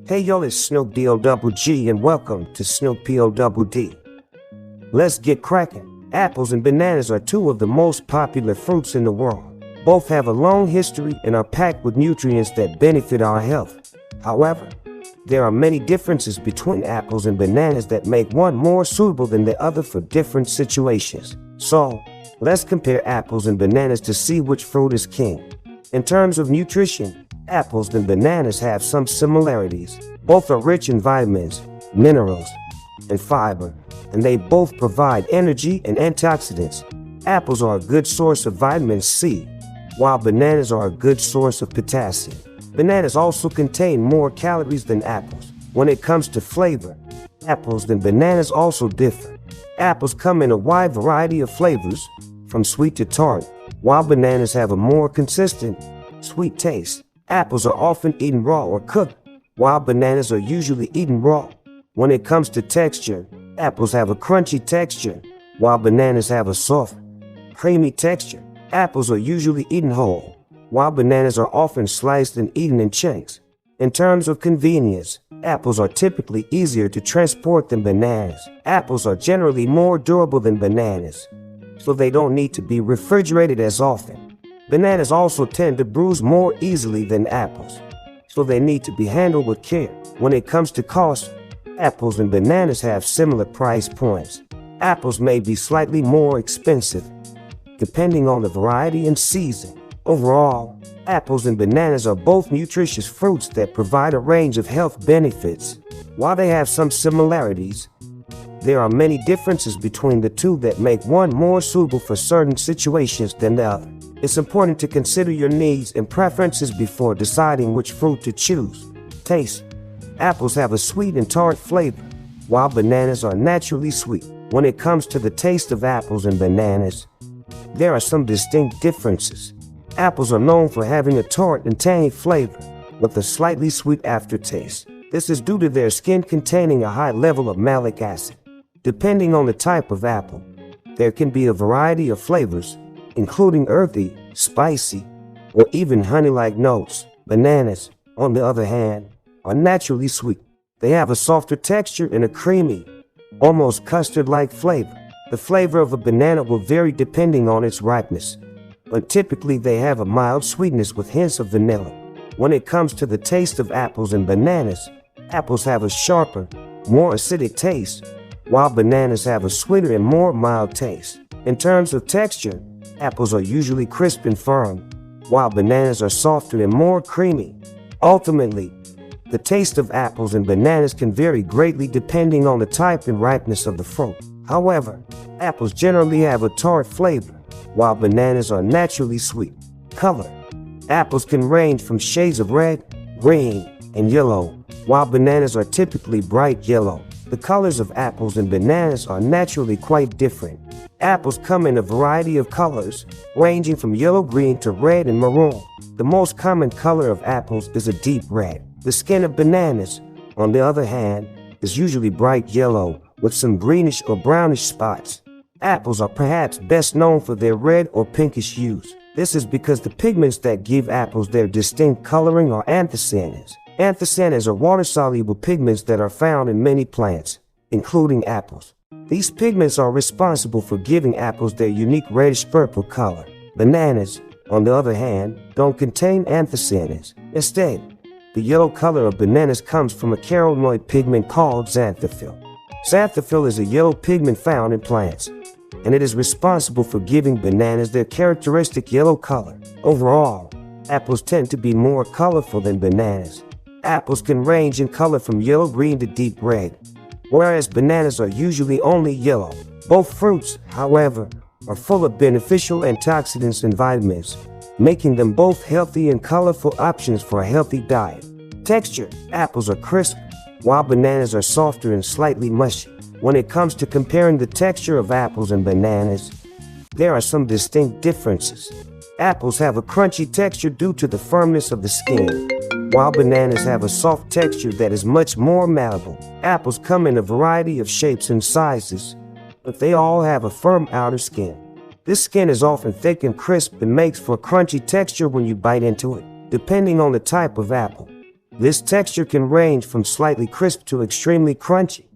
Hey yo, it's Snoop Dogg and welcome to Snoop Dogg. Let's get cracking. Apples and bananas are two of the most popular fruits in the world. Both have a long history and are packed with nutrients that benefit our health. However, there are many differences between apples and bananas that make one more suitable than the other for different situations. So, let's compare apples and bananas to see which fruit is king. In terms of nutrition, apples and bananas have some similarities. Both are rich in vitamins, minerals, and fiber, and they both provide energy and antioxidants. Apples are a good source of vitamin C, while bananas are a good source of potassium. Bananas also contain more calories than apples. When it comes to flavor, apples and bananas also differ. Apples come in a wide variety of flavors, from sweet to tart, while bananas have a more consistent, sweet taste. Apples are often eaten raw or cooked, while bananas are usually eaten raw. When it comes to texture, apples have a crunchy texture, while bananas have a soft, creamy texture. Apples are usually eaten whole, while bananas are often sliced and eaten in chunks. In terms of convenience, apples are typically easier to transport than bananas. Apples are generally more durable than bananas, so they don't need to be refrigerated as often. Bananas also tend to bruise more easily than apples, so they need to be handled with care. When it comes to cost, apples and bananas have similar price points. Apples may be slightly more expensive, depending on the variety and season. Overall, apples and bananas are both nutritious fruits that provide a range of health benefits. While they have some similarities, there are many differences between the two that make one more suitable for certain situations than the other. It's important to consider your needs and preferences before deciding which fruit to choose. Taste. Apples have a sweet and tart flavor, while bananas are naturally sweet. When it comes to the taste of apples and bananas, there are some distinct differences. Apples are known for having a tart and tangy flavor, with a slightly sweet aftertaste. This is due to their skin containing a high level of malic acid. Depending on the type of apple, there can be a variety of flavors, including earthy, spicy, or even honey-like notes. Bananas, on the other hand, are naturally sweet. They have a softer texture and a creamy, almost custard-like flavor. The flavor of a banana will vary depending on its ripeness, but typically they have a mild sweetness with hints of vanilla. When it comes to the taste of apples and bananas, apples have a sharper, more acidic taste, while bananas have a sweeter and more mild taste. In terms of texture, apples are usually crisp and firm, while bananas are softer and more creamy. Ultimately, the taste of apples and bananas can vary greatly depending on the type and ripeness of the fruit. However, apples generally have a tart flavor, while bananas are naturally sweet. Color. Apples can range from shades of red, green, and yellow, while bananas are typically bright yellow. The colors of apples and bananas are naturally quite different. Apples come in a variety of colors, ranging from yellow-green to red and maroon. The most common color of apples is a deep red. The skin of bananas, on the other hand, is usually bright yellow with some greenish or brownish spots. Apples are perhaps best known for their red or pinkish hues. This is because the pigments that give apples their distinct coloring are anthocyanins. Anthocyanins are water-soluble pigments that are found in many plants, including apples. These pigments are responsible for giving apples their unique reddish-purple color. Bananas, on the other hand, don't contain anthocyanins. Instead, the yellow color of bananas comes from a carotenoid pigment called xanthophyll. Xanthophyll is a yellow pigment found in plants, and it is responsible for giving bananas their characteristic yellow color. Overall, apples tend to be more colorful than bananas. Apples can range in color from yellow-green to deep red, whereas bananas are usually only yellow. Both fruits, however, are full of beneficial antioxidants and vitamins, making them both healthy and colorful options for a healthy diet. Texture. Apples are crisp, while bananas are softer and slightly mushy. When it comes to comparing the texture of apples and bananas, there are some distinct differences. Apples have a crunchy texture due to the firmness of the skin, while bananas have a soft texture that is much more malleable. Apples come in a variety of shapes and sizes, but they all have a firm outer skin. This skin is often thick and crisp and makes for a crunchy texture when you bite into it. Depending on the type of apple, This texture can range from slightly crisp to extremely crunchy.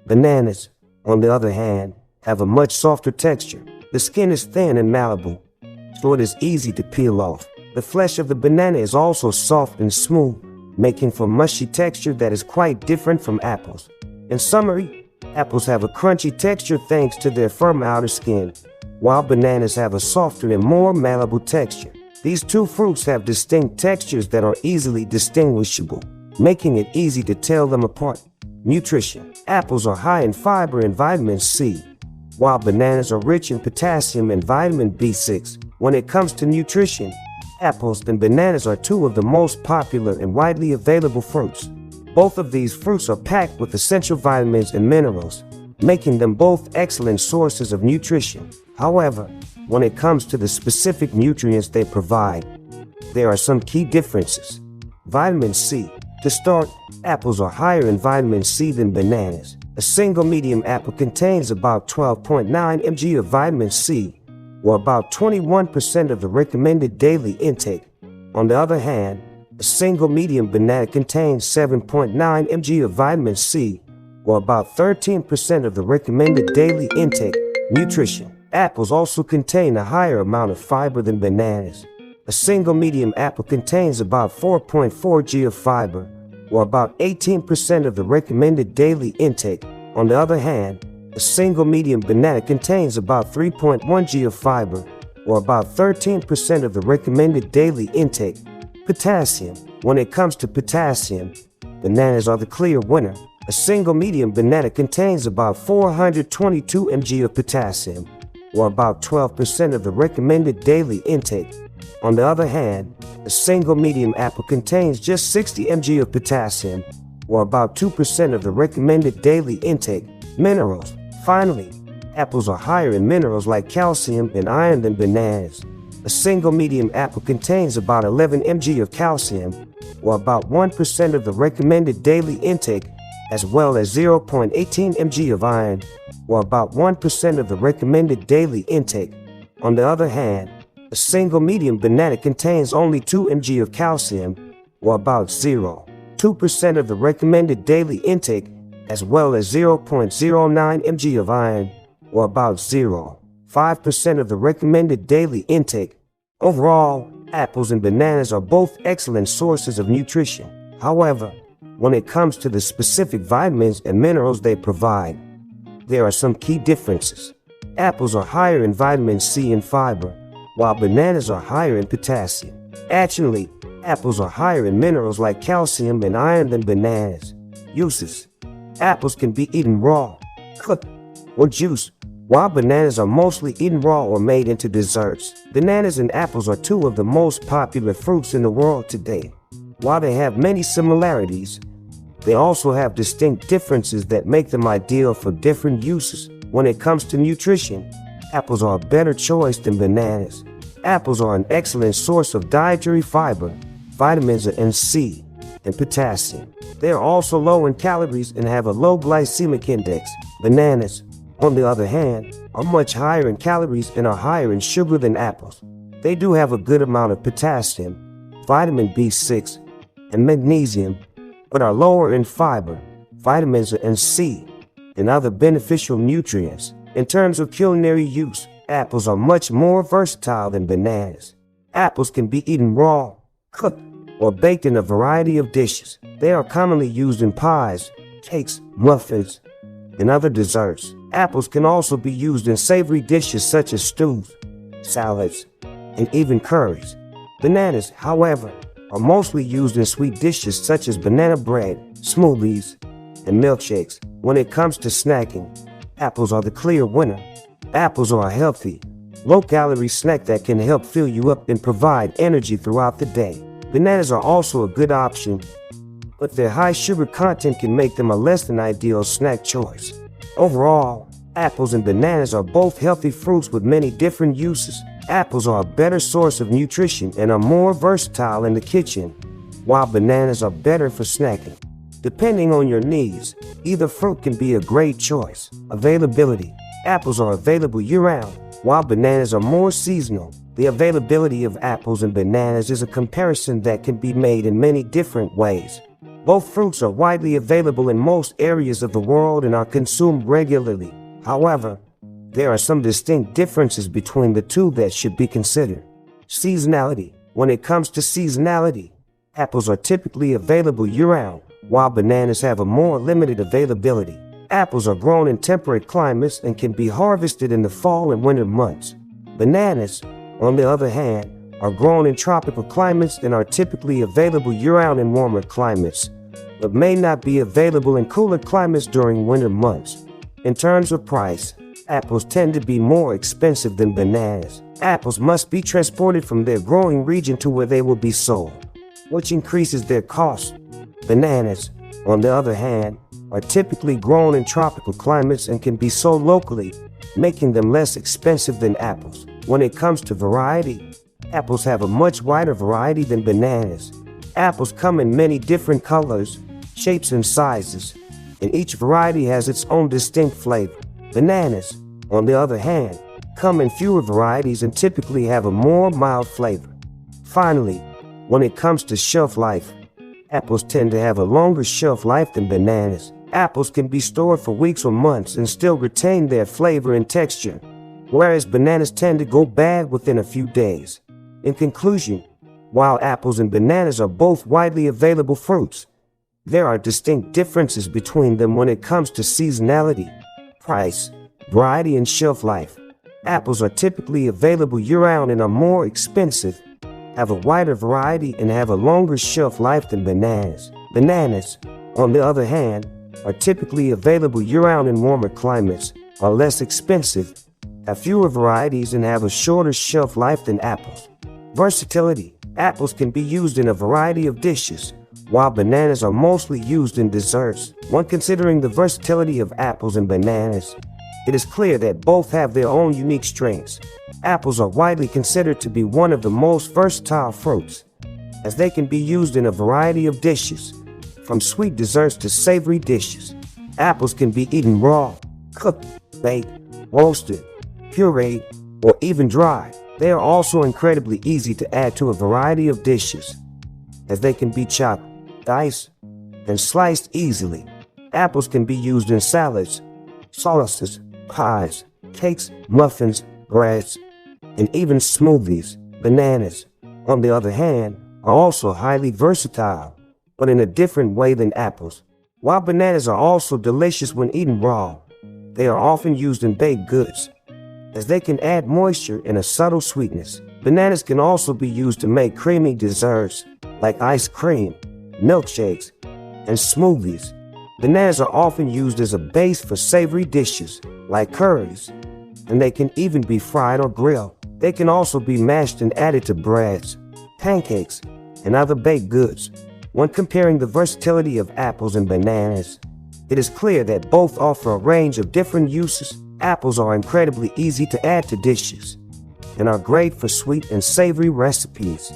Bananas, on the other hand, have a much softer texture. The skin is thin and malleable, so it is easy to peel off. The flesh of the banana is also soft and smooth, making for mushy texture that is quite different from apples. In summary, apples have a crunchy texture thanks to their firm outer skin, while bananas have a softer and more malleable texture. These two fruits have distinct textures that are easily distinguishable, making it easy to tell them apart. Nutrition. Apples are high in fiber and vitamin C, while bananas are rich in potassium and vitamin B6. When it comes to nutrition, apples and bananas are two of the most popular and widely available fruits. Both of these fruits are packed with essential vitamins and minerals, making them both excellent sources of nutrition. However, when it comes to the specific nutrients they provide, there are some key differences. Vitamin C. To start, apples are higher in vitamin C than bananas. A single medium apple contains about 12.9 mg of vitamin C, or about 21% of the recommended daily intake. On the other hand, a single medium banana contains 7.9 mg of vitamin C, or about 13% of the recommended daily intake. Nutrition. Apples also contain a higher amount of fiber than bananas. A single medium apple contains about 4.4 g of fiber, or about 18% of the recommended daily intake. On the other hand, a single medium banana contains about 3.1 g of fiber, or about 13% of the recommended daily intake. Potassium. When it comes to potassium, bananas are the clear winner. A single medium banana contains about 422 mg of potassium, or about 12% of the recommended daily intake. On the other hand, a single medium apple contains just 60 mg of potassium, or about 2% of the recommended daily intake. Minerals. Finally, apples are higher in minerals like calcium and iron than bananas. A single medium apple contains about 11 mg of calcium, or about 1% of the recommended daily intake, as well as 0.18 mg of iron, or about 1% of the recommended daily intake. On the other hand, a single medium banana contains only 2 mg of calcium, or about 0.2% of the recommended daily intake, as well as 0.09 mg of iron, or about 0.5% of the recommended daily intake. Overall, apples and bananas are both excellent sources of nutrition. However, when it comes to the specific vitamins and minerals they provide, there are some key differences. Apples are higher in vitamin C and fiber, while bananas are higher in potassium. Actually, apples are higher in minerals like calcium and iron than bananas. Uses. Apples can be eaten raw, cooked, or juiced, while bananas are mostly eaten raw or made into desserts. Bananas and apples are two of the most popular fruits in the world today. While they have many similarities, they also have distinct differences that make them ideal for different uses. When it comes to nutrition, apples are a better choice than bananas. Apples are an excellent source of dietary fiber, vitamins and C, and potassium. They are also low in calories and have a low glycemic index. Bananas, on the other hand, are much higher in calories and are higher in sugar than apples. They do have a good amount of potassium, vitamin B6, and magnesium, but are lower in fiber, vitamins and C, and other beneficial nutrients. In terms of culinary use, apples are much more versatile than bananas. Apples can be eaten raw, cooked, or baked in a variety of dishes. They are commonly used in pies, cakes, muffins, and other desserts. Apples can also be used in savory dishes such as stews, salads, and even curries. Bananas, however, are mostly used in sweet dishes such as banana bread, smoothies, and milkshakes. When it comes to snacking, apples are the clear winner. Apples are a healthy, low-calorie snack that can help fill you up and provide energy throughout the day. Bananas are also a good option, but their high sugar content can make them a less than ideal snack choice. Overall, apples and bananas are both healthy fruits with many different uses. Apples are a better source of nutrition and are more versatile in the kitchen, while bananas are better for snacking. Depending on your needs, either fruit can be a great choice. Availability. Apples are available year-round, while bananas are more seasonal. The availability of apples and bananas is a comparison that can be made in many different ways. Both fruits are widely available in most areas of the world and are consumed regularly. However, there are some distinct differences between the two that should be considered. Seasonality. When it comes to seasonality, apples are typically available year-round, while bananas have a more limited availability. Apples are grown in temperate climates and can be harvested in the fall and winter months. Bananas, on the other hand, are grown in tropical climates and are typically available year-round in warmer climates, but may not be available in cooler climates during winter months. In terms of price, apples tend to be more expensive than bananas. Apples must be transported from their growing region to where they will be sold, which increases their cost. Bananas, on the other hand, are typically grown in tropical climates and can be sold locally, making them less expensive than apples. When it comes to variety, apples have a much wider variety than bananas. Apples come in many different colors, shapes, and sizes, and each variety has its own distinct flavor. Bananas, on the other hand, come in fewer varieties and typically have a more mild flavor. Finally, when it comes to shelf life, apples tend to have a longer shelf life than bananas. Apples can be stored for weeks or months and still retain their flavor and texture, whereas bananas tend to go bad within a few days. In conclusion, while apples and bananas are both widely available fruits, there are distinct differences between them when it comes to seasonality, price, variety, and shelf life. Apples are typically available year-round and are more expensive, have a wider variety, and have a longer shelf life than bananas. Bananas, on the other hand, are typically available year-round in warmer climates, are less expensive, have fewer varieties, and have a shorter shelf life than apples. Versatility. Apples can be used in a variety of dishes, while bananas are mostly used in desserts. When considering the versatility of apples and bananas, it is clear that both have their own unique strengths. Apples are widely considered to be one of the most versatile fruits, as they can be used in a variety of dishes, from sweet desserts to savory dishes. Apples can be eaten raw, cooked, baked, roasted, pureed, or even dry. They are also incredibly easy to add to a variety of dishes, as they can be chopped, diced, and sliced easily. Apples can be used in salads, sauces, pies, cakes, muffins, breads, and even smoothies. Bananas, on the other hand, are also highly versatile, but in a different way than apples. While bananas are also delicious when eaten raw, they are often used in baked goods, as they can add moisture and a subtle sweetness. Bananas can also be used to make creamy desserts, like ice cream, milkshakes, and smoothies. Bananas are often used as a base for savory dishes, like curries, and they can even be fried or grilled. They can also be mashed and added to breads, pancakes, and other baked goods. When comparing the versatility of apples and bananas, it is clear that both offer a range of different uses. Apples are incredibly easy to add to dishes, and are great for sweet and savory recipes.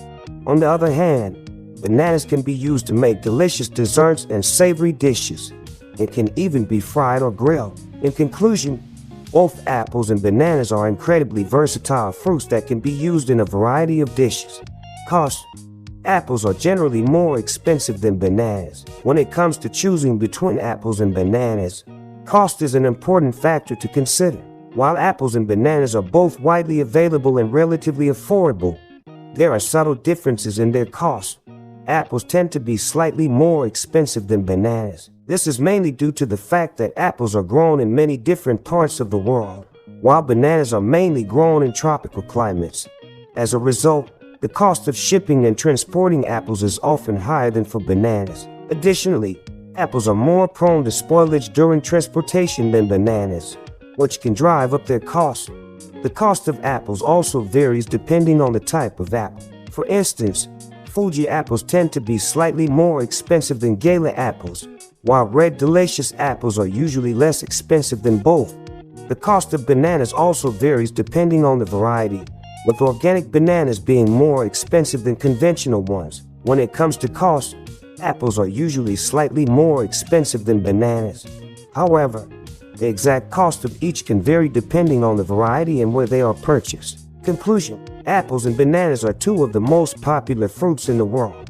On the other hand, bananas can be used to make delicious desserts and savory dishes. It can even be fried or grilled. In conclusion, both apples and bananas are incredibly versatile fruits that can be used in a variety of dishes. Cost. Apples are generally more expensive than bananas. When it comes to choosing between apples and bananas, cost is an important factor to consider. While apples and bananas are both widely available and relatively affordable, there are subtle differences in their cost. Apples tend to be slightly more expensive than bananas. This is mainly due to the fact that apples are grown in many different parts of the world, while bananas are mainly grown in tropical climates. As a result, the cost of shipping and transporting apples is often higher than for bananas. Additionally, apples are more prone to spoilage during transportation than bananas, which can drive up their cost. The cost of apples also varies depending on the type of apple. For instance, Fuji apples tend to be slightly more expensive than Gala apples, while red delicious apples are usually less expensive than both. The cost of bananas also varies depending on the variety, with organic bananas being more expensive than conventional ones. When it comes to cost, apples are usually slightly more expensive than bananas. However, the exact cost of each can vary depending on the variety and where they are purchased. Conclusion: apples and bananas are two of the most popular fruits in the world.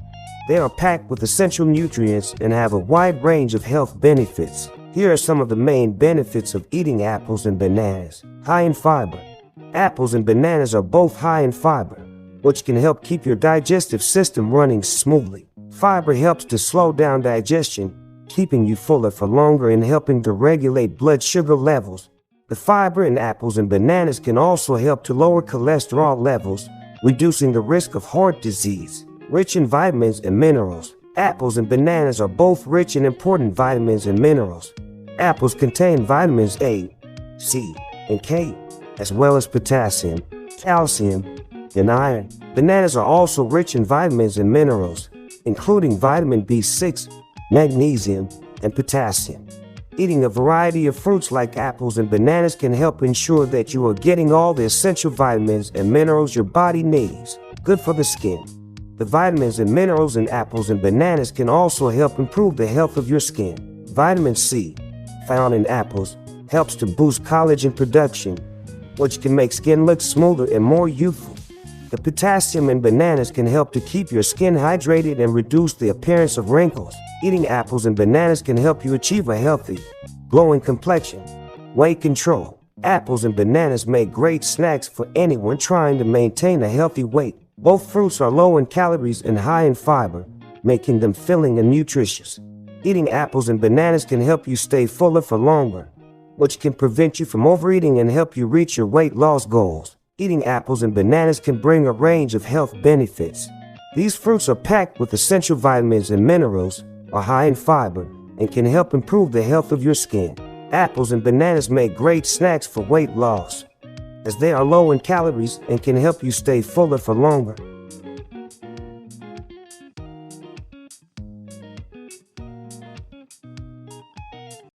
They are packed with essential nutrients and have a wide range of health benefits. Here are some of the main benefits of eating apples and bananas. High in fiber. Apples and bananas are both high in fiber, which can help keep your digestive system running smoothly. Fiber helps to slow down digestion, keeping you fuller for longer and helping to regulate blood sugar levels. The fiber in apples and bananas can also help to lower cholesterol levels, reducing the risk of heart disease. Rich in vitamins and minerals. Apples and bananas are both rich in important vitamins and minerals. Apples contain vitamins A, C, and K, as well as potassium, calcium, and iron. Bananas are also rich in vitamins and minerals, including vitamin B6, magnesium, and potassium. Eating a variety of fruits like apples and bananas can help ensure that you are getting all the essential vitamins and minerals your body needs. Good for the skin. The vitamins and minerals in apples and bananas can also help improve the health of your skin. Vitamin C, found in apples, helps to boost collagen production, which can make skin look smoother and more youthful. The potassium in bananas can help to keep your skin hydrated and reduce the appearance of wrinkles. Eating apples and bananas can help you achieve a healthy, glowing complexion. Weight control. Apples and bananas make great snacks for anyone trying to maintain a healthy weight. Both fruits are low in calories and high in fiber, making them filling and nutritious. Eating apples and bananas can help you stay fuller for longer, which can prevent you from overeating and help you reach your weight loss goals. Eating apples and bananas can bring a range of health benefits. These fruits are packed with essential vitamins and minerals, are high in fiber, and can help improve the health of your skin. Apples and bananas make great snacks for weight loss, as they are low in calories and can help you stay fuller for longer.